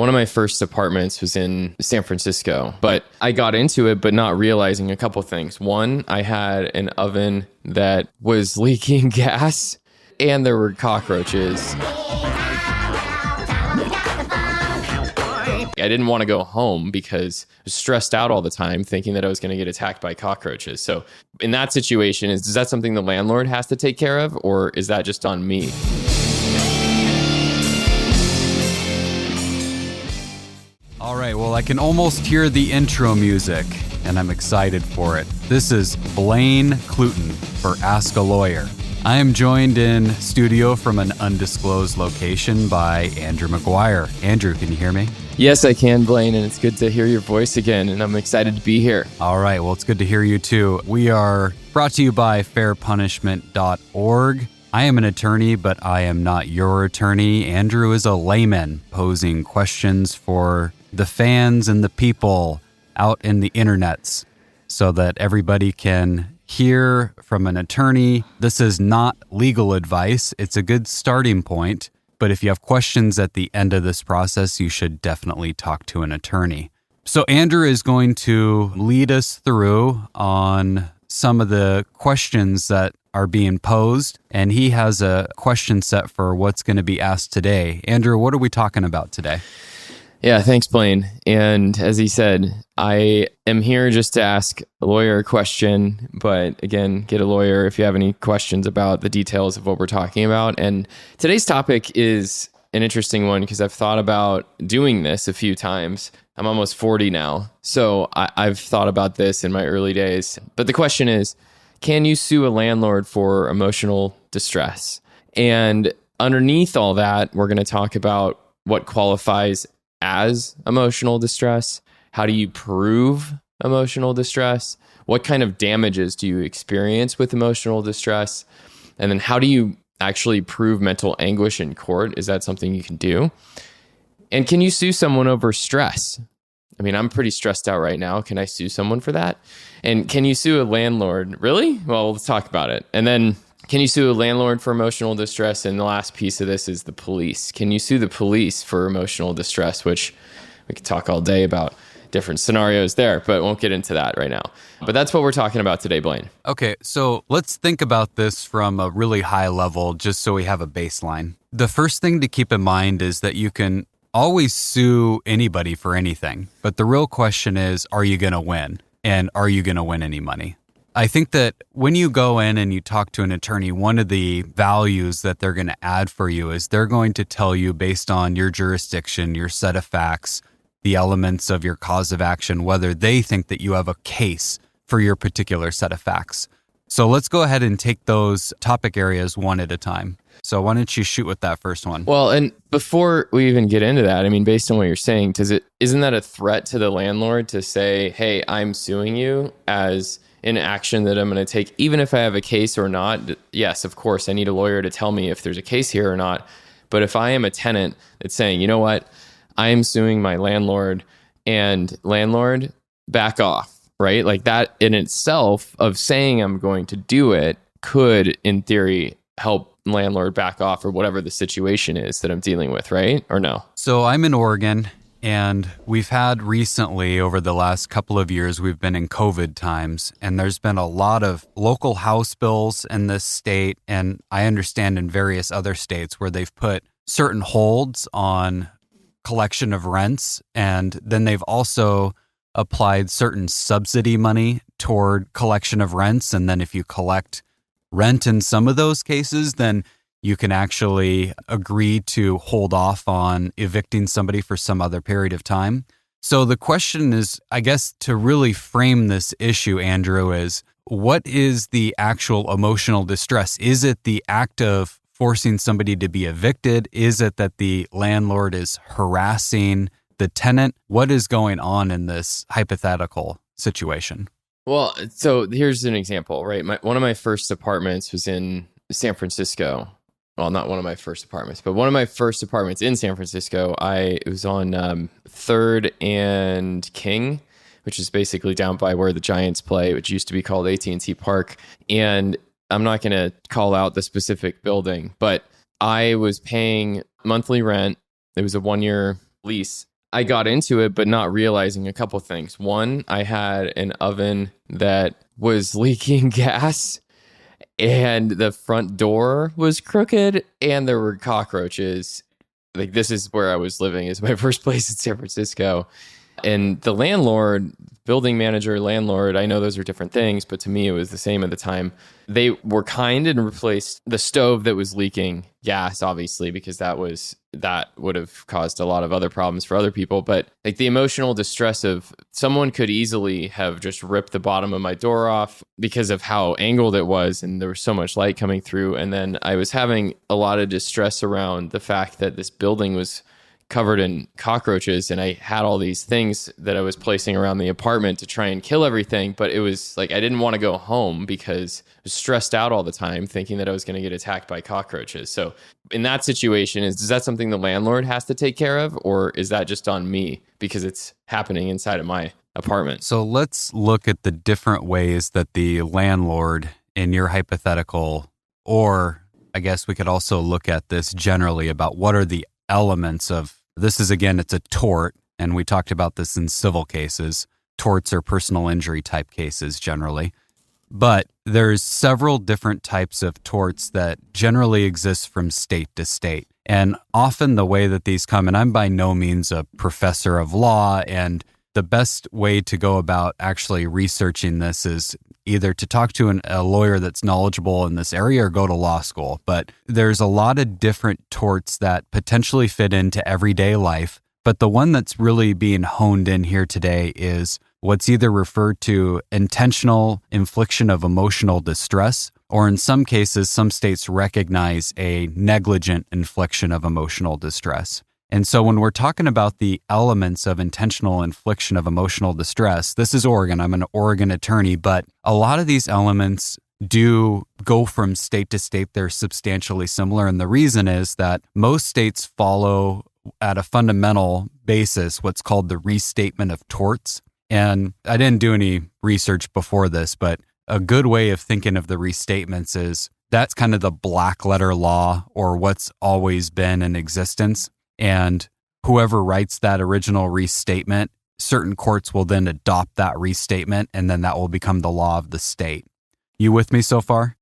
One of my first apartments was in San Francisco, but I got into it, but not realizing a couple things. One, I had an oven that was leaking gas and there were cockroaches. I didn't want to go home because I was stressed out all the time thinking that I was going to get attacked by cockroaches. So in that situation, is that something the landlord has to take care of, or is that just on me? All right, well, I can almost hear the intro music, and I'm excited for it. This is Blaine Cluton for Ask a Lawyer. I am joined in studio from an undisclosed location by Andrew McGuire. Andrew, can you hear me? Yes, I can, Blaine, and it's good to hear your voice again, and I'm excited to be here. All right, well, it's good to hear you too. We are brought to you by fairpunishment.org. I am an attorney, but I am not your attorney. Andrew is a layman posing questions for the fans and the people out in the internets so that everybody can hear from an attorney. This is not legal advice. It's a good starting point. But if you have questions at the end of this process, you should definitely talk to an attorney. So Andrew is going to lead us through on some of the questions that are being posed, and he has a question set for what's going to be asked today. Andrew, what are we talking about today? Yeah, thanks, Blaine. And as he said, I am here just to ask a lawyer a question, but again, get a lawyer if you have any questions about the details of what we're talking about. And today's topic is an interesting one because I've thought about doing this a few times. I'm almost 40 now, so I've thought about this in my early days. But the question is, can you sue a landlord for emotional distress? And underneath all that, we're going to talk about what qualifies as emotional distress. How do you prove emotional distress? What kind of damages do you experience with emotional distress? And then how do you actually prove mental anguish in court? Is that something you can do? And can you sue someone over stress? I mean, I'm pretty stressed out right now. Can I sue someone for that? And can you sue a landlord? Really? Well, let's talk about it. And then can you sue a landlord for emotional distress? And the last piece of this is the police. Can you sue the police for emotional distress, which we could talk all day about different scenarios there, but won't get into that right now. But that's what we're talking about today, Blaine. Okay, so let's think about this from a really high level, just so we have a baseline. The first thing to keep in mind is that you can always sue anybody for anything, but the real question is, are you going to win? And are you going to win any money? I think that when you go in and you talk to an attorney, one of the values that they're going to add for you is they're going to tell you based on your jurisdiction, your set of facts, the elements of your cause of action, whether they think that you have a case for your particular set of facts. So let's go ahead and take those topic areas one at a time. So why don't you shoot with that first one? Well, and before we even get into that, I mean, based on what you're saying, isn't that a threat to the landlord to say, hey, I'm suing you as an action that I'm going to take, even if I have a case or not? Yes, of course, I need a lawyer to tell me if there's a case here or not. But if I am a tenant that's saying, you know what, I am suing my landlord, and landlord, back off, right? Like that in itself of saying I'm going to do it could, in theory, help landlord back off or whatever the situation is that I'm dealing with, right? Or no? So I'm in Oregon, and we've had recently, over the last couple of years, we've been in COVID times, and there's been a lot of local house bills in this state, and I understand in various other states where they've put certain holds on collection of rents, and then they've also applied certain subsidy money toward collection of rents, and then if you collect rent in some of those cases, then you can actually agree to hold off on evicting somebody for some other period of time. So the question is, I guess, to really frame this issue, Andrew, is what is the actual emotional distress? Is it the act of forcing somebody to be evicted? Is it that the landlord is harassing the tenant? What is going on in this hypothetical situation? Well, so here's an example, right? One of my first apartments was in San Francisco. Well, not one of my first apartments, but one of my first apartments in San Francisco. It was on 3rd and King, which is basically down by where the Giants play, which used to be called AT&T Park. And I'm not going to call out the specific building, but I was paying monthly rent. It was a 1-year lease, I got into it, but not realizing a couple things. One, I had an oven that was leaking gas, and the front door was crooked, and there were cockroaches. Like, this is where I was living, is my first place in San Francisco. And the landlord, building manager, landlord, I know those are different things, but to me it was the same at the time. They were kind and replaced the stove that was leaking gas, obviously, because that would have caused a lot of other problems for other people. But like the emotional distress of someone could easily have just ripped the bottom of my door off because of how angled it was, and there was so much light coming through. And then I was having a lot of distress around the fact that this building was covered in cockroaches, and I had all these things that I was placing around the apartment to try and kill everything. But it was like I didn't want to go home because I was stressed out all the time thinking that I was going to get attacked by cockroaches. So in that situation, is that something the landlord has to take care of, or is that just on me because it's happening inside of my apartment? So let's look at the different ways that the landlord in your hypothetical, or I guess we could also look at this generally about what are the elements of this is, again, it's a tort, and we talked about this in civil cases. Torts are personal injury type cases generally. But there's several different types of torts that generally exist from state to state. And often the way that these come, and I'm by no means a professor of law, and the best way to go about actually researching this is either to talk to a lawyer that's knowledgeable in this area or go to law school. But there's a lot of different torts that potentially fit into everyday life. But the one that's really being honed in here today is what's either referred to intentional infliction of emotional distress, or in some cases, some states recognize a negligent infliction of emotional distress. And so when we're talking about the elements of intentional infliction of emotional distress, this is Oregon. I'm an Oregon attorney, but a lot of these elements do go from state to state. They're substantially similar. And the reason is that most states follow at a fundamental basis what's called the restatement of torts. And I didn't do any research before this, but a good way of thinking of the restatements is that's kind of the black letter law, or what's always been in existence. And whoever writes that original restatement, certain courts will then adopt that restatement, and then that will become the law of the state. You with me so far?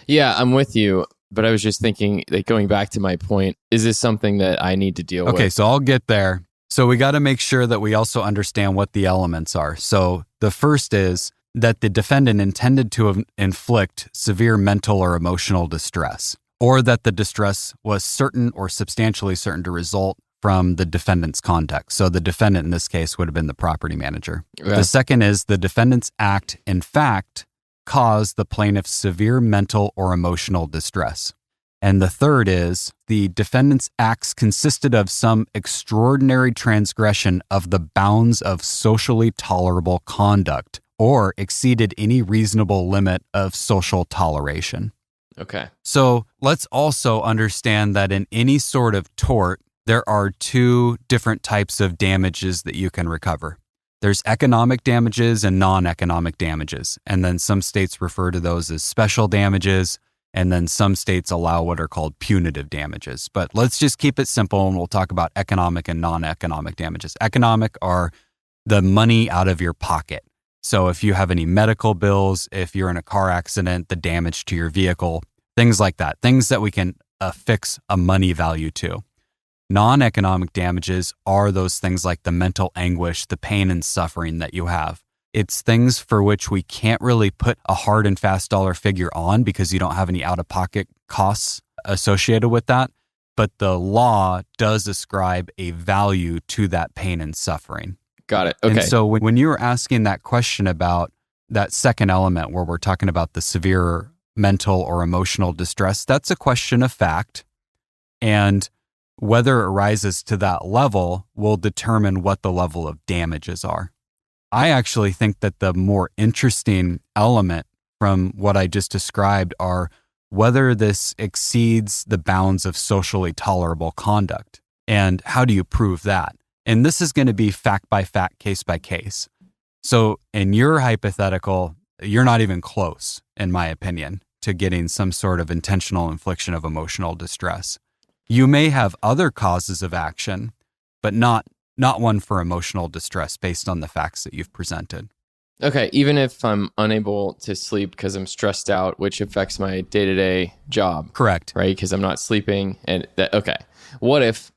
Yeah, I'm with you. But I was just thinking, like, going back to my point, is this something that I need to deal with? Okay, so I'll get there. So we got to make sure that we also understand what the elements are. So the first is that the defendant intended to inflict severe mental or emotional distress, or that the distress was certain or substantially certain to result from the defendant's conduct. So the defendant in this case would have been the property manager. Okay. The second is the defendant's act, in fact, caused the plaintiff severe mental or emotional distress. And the third is the defendant's acts consisted of some extraordinary transgression of the bounds of socially tolerable conduct, or exceeded any reasonable limit of social toleration. Okay. So let's also understand that in any sort of tort, there are two different types of damages that you can recover. There's economic damages and non-economic damages. And then some states refer to those as special damages. And then some states allow what are called punitive damages. But let's just keep it simple, and we'll talk about economic and non-economic damages. Economic are the money out of your pocket. So if you have any medical bills, if you're in a car accident, the damage to your vehicle, things like that, things that we can affix a money value to. Non-economic damages are those things like the mental anguish, the pain and suffering that you have. It's things for which we can't really put a hard and fast dollar figure on because you don't have any out-of-pocket costs associated with that. But the law does ascribe a value to that pain and suffering. Got it. Okay. And so when you were asking that question about that second element where we're talking about the severe mental or emotional distress, that's a question of fact. And whether it rises to that level will determine what the level of damages are. I actually think that the more interesting element from what I just described are whether this exceeds the bounds of socially tolerable conduct. And how do you prove that? And this is going to be fact by fact, case by case. So in your hypothetical, you're not even close, in my opinion, to getting some sort of intentional infliction of emotional distress. You may have other causes of action, but not not one for emotional distress based on the facts that you've presented. Okay, even if I'm unable to sleep because I'm stressed out, which affects my day-to-day job. Correct. Right? Because I'm not sleeping. Okay. What if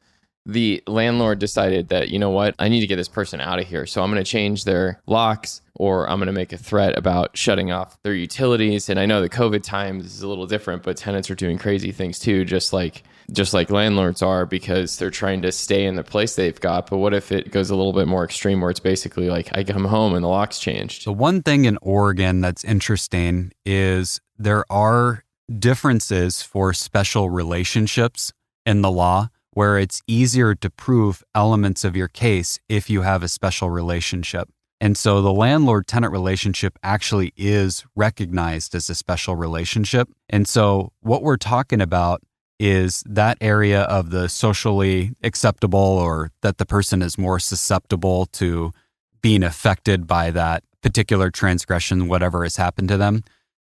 the landlord decided that, you know what, I need to get this person out of here. So I'm going to change their locks, or I'm going to make a threat about shutting off their utilities. And I know the COVID times is a little different, but tenants are doing crazy things too, just like landlords are, because they're trying to stay in the place they've got. But what if it goes a little bit more extreme, where it's basically like I come home and the lock's changed? The one thing in Oregon that's interesting is there are differences for special relationships in the law, where it's easier to prove elements of your case if you have a special relationship. And so the landlord-tenant relationship actually is recognized as a special relationship. And so what we're talking about is that area of the socially acceptable, or that the person is more susceptible to being affected by that particular transgression, whatever has happened to them,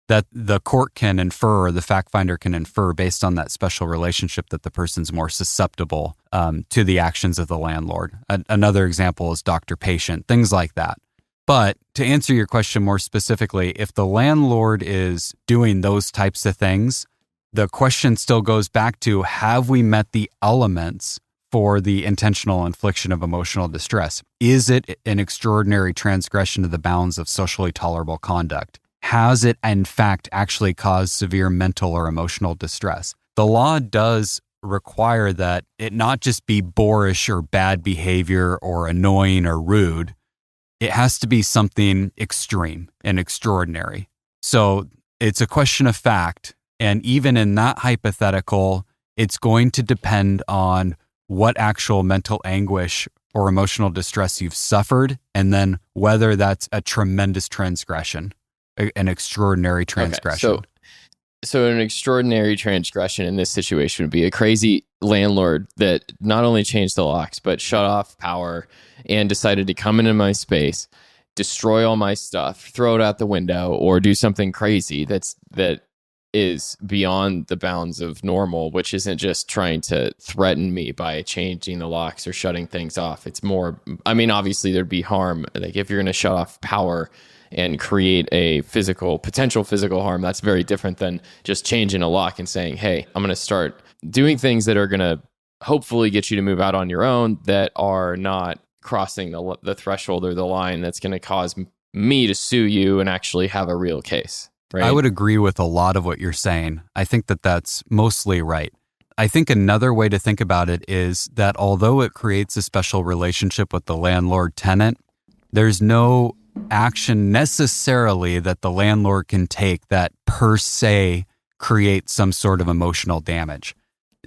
that the court can infer, or the fact finder can infer based on that special relationship, that the person's more susceptible to the actions of the landlord. Another example is doctor-patient, things like that. But to answer your question more specifically, if the landlord is doing those types of things, the question still goes back to, have we met the elements for the intentional infliction of emotional distress? Is it an extraordinary transgression of the bounds of socially tolerable conduct? Has it, in fact, actually caused severe mental or emotional distress? The law does require that it not just be boorish or bad behavior or annoying or rude. It has to be something extreme and extraordinary. So it's a question of fact. And even in that hypothetical, it's going to depend on what actual mental anguish or emotional distress you've suffered, and then whether that's a tremendous transgression, an extraordinary transgression. Okay, so an extraordinary transgression in this situation would be a crazy landlord that not only changed the locks, but shut off power and decided to come into my space, destroy all my stuff, throw it out the window, or do something crazy that is beyond the bounds of normal, which isn't just trying to threaten me by changing the locks or shutting things off. It's more, I mean, obviously there'd be harm. Like if you're going to shut off power and create a potential physical harm, that's very different than just changing a lock and saying, hey, I'm going to start doing things that are going to hopefully get you to move out on your own, that are not crossing the threshold or the line that's going to cause me to sue you and actually have a real case. Right? I would agree with a lot of what you're saying. I think that that's mostly right. I think another way to think about it is that although it creates a special relationship with the landlord-tenant, there's no action necessarily that the landlord can take that per se creates some sort of emotional damage.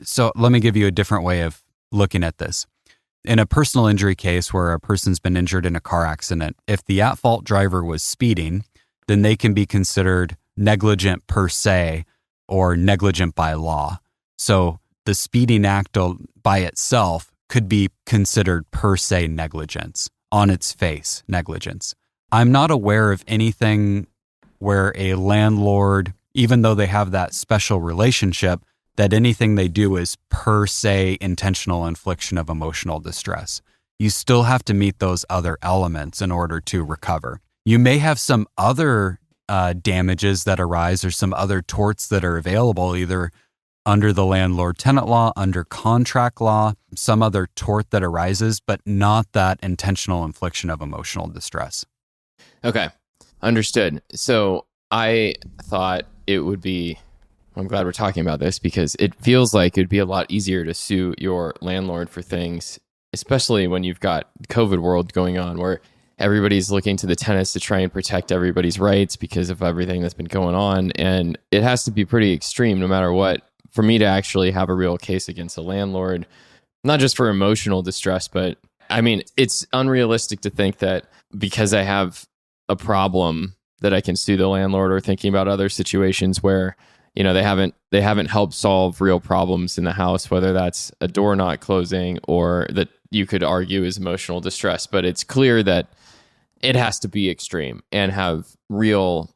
So let me give you a different way of looking at this. In a personal injury case where a person's been injured in a car accident, if the at-fault driver was speeding, then they can be considered negligent per se or negligent by law. So the speeding act by itself could be considered per se negligence, on its face, negligence. I'm not aware of anything where a landlord, even though they have that special relationship, that anything they do is per se intentional infliction of emotional distress. You still have to meet those other elements in order to recover. You may have some other damages that arise, or some other torts that are available, either under the landlord-tenant law, under contract law, some other tort that arises, but not that intentional infliction of emotional distress. Okay, understood. So I thought it would be, I'm glad we're talking about this, because it feels like it'd be a lot easier to sue your landlord for things, especially when you've got COVID world going on, where everybody's looking to the tenants to try and protect everybody's rights because of everything that's been going on. And it has to be pretty extreme no matter what for me to actually have a real case against a landlord, not just for emotional distress, but I mean, it's unrealistic to think that because I have a problem that I can sue the landlord, or thinking about other situations where, you know, they haven't helped solve real problems in the house, whether that's a door not closing or that you could argue is emotional distress. But it's clear that it has to be extreme and have real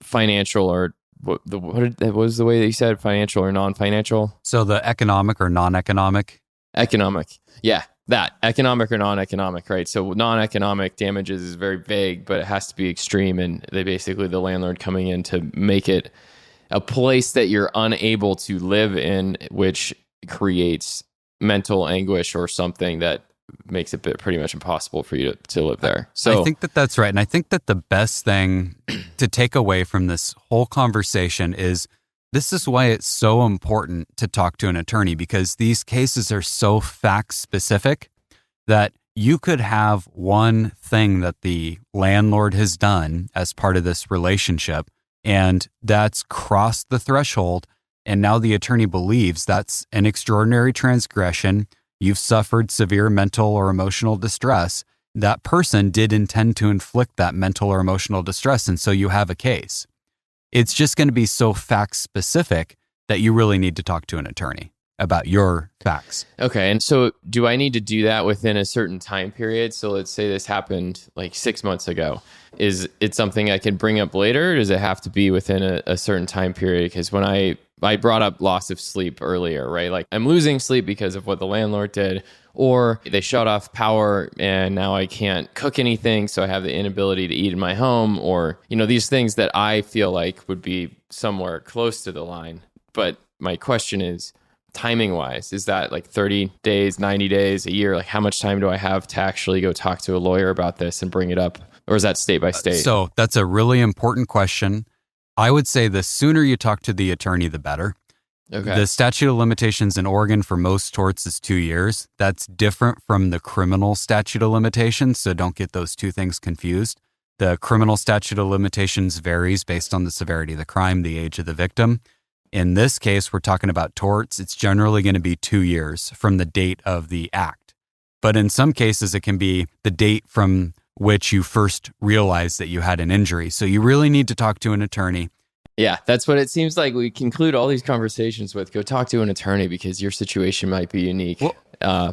financial, or what was the way that you said, financial or non-financial? So the economic or non-economic? Economic. Yeah. that economic or non-economic, right? So non-economic damages is very vague, but it has to be extreme. And they basically, the landlord coming in to make it a place that you're unable to live in, which creates mental anguish or something that makes it pretty much impossible for you to live there. So I think that that's right. And I think that the best thing to take away from this whole conversation is this is why it's so important to talk to an attorney, because these cases are so fact specific that you could have one thing that the landlord has done as part of this relationship, and that's crossed the threshold. And now the attorney believes that's an extraordinary transgression. You've suffered severe mental or emotional distress. That person did intend to inflict that mental or emotional distress, and so you have a case. It's just going to be so fact specific that you really need to talk to an attorney about your facts. Okay. And so do I need to do that within a certain time period? So let's say this happened like 6 months ago. Is it something I can bring up later? Or does it have to be within a certain time period? Because when I brought up loss of sleep earlier, right? Like I'm losing sleep because of what the landlord did, or they shut off power and now I can't cook anything. So I have the inability to eat in my home, or, these things that I feel like would be somewhere close to the line. But my question is, timing wise, is that like 30 days, 90 days, a year? Like how much time do I have to actually go talk to a lawyer about this and bring it up? Or is that state by state? So that's a really important question. I would say the sooner you talk to the attorney, the better. Okay. The statute of limitations in Oregon for most torts is 2 years. That's different from the criminal statute of limitations, so don't get those two things confused. The criminal statute of limitations varies based on the severity of the crime, the age of the victim. In this case, we're talking about torts. It's generally going to be 2 years from the date of the act. But in some cases, it can be the date from which you first realized that you had an injury. So you really need to talk to an attorney. Yeah, that's what it seems like we conclude all these conversations with. Go talk to an attorney because your situation might be unique. Well,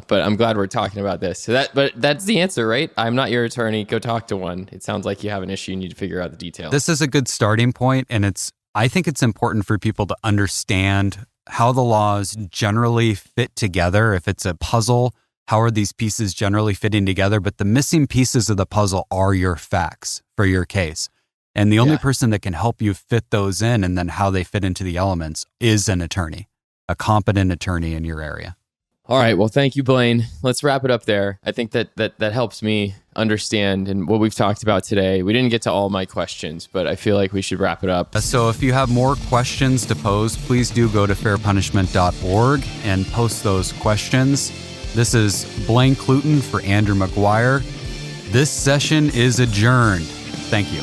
but I'm glad we're talking about this. But that's the answer, right? I'm not your attorney. Go talk to one. It sounds like you have an issue. You need to figure out the details. This is a good starting point, and I think it's important for people to understand how the laws generally fit together. If it's a puzzle, how are these pieces generally fitting together? But the missing pieces of the puzzle are your facts for your case. And the only person that can help you fit those in and then how they fit into the elements is an attorney, a competent attorney in your area. All right. Well, thank you, Blaine. Let's wrap it up there. I think that helps me understand and what we've talked about today. We didn't get to all my questions, but I feel like we should wrap it up. So if you have more questions to pose, please do go to fairpunishment.org and post those questions. This is Blaine Cluton for Andrew McGuire. This session is adjourned. Thank you.